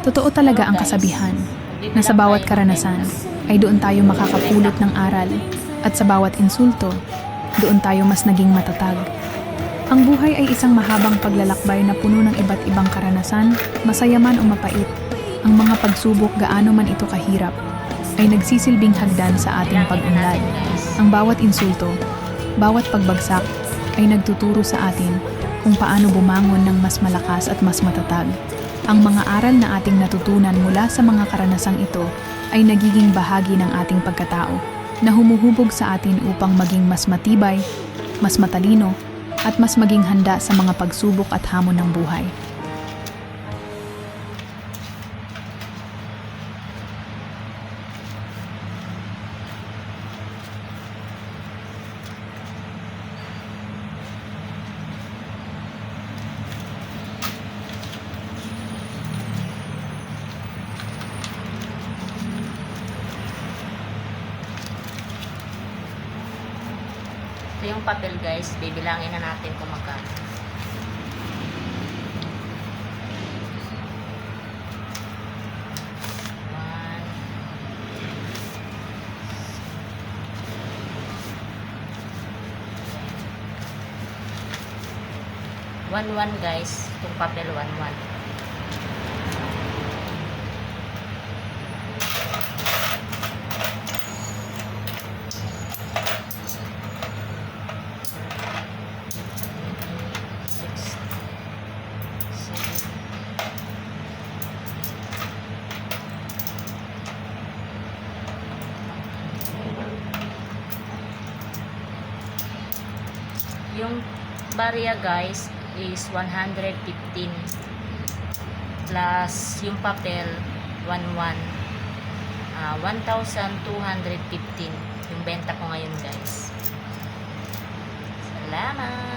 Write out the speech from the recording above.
Totoo talaga ang kasabihan na sa bawat karanasan ay doon tayo makakapulot ng aral at sa bawat insulto, doon tayo mas naging matatag. Ang buhay ay isang mahabang paglalakbay na puno ng iba't ibang karanasan, masaya man o mapait. Ang mga pagsubok gaano man ito kahirap ay nagsisilbing hagdan sa ating pag-unlad. Ang bawat insulto, bawat pagbagsak ay nagtuturo sa atin kung paano bumangon ng mas malakas at mas matatag. Ang mga aral na ating natutunan mula sa mga karanasang ito ay nagiging bahagi ng ating pagkatao na humuhubog sa atin upang maging mas matibay, mas matalino, at mas maging handa sa mga pagsubok at hamon ng buhay. Ito yung papel guys, bibilangin na natin kung magkano. One guys, itong papel 1-1. Yung barya guys is 115 plus yung papel 1-1, 1,215 yung benta ko ngayon guys. Salamat.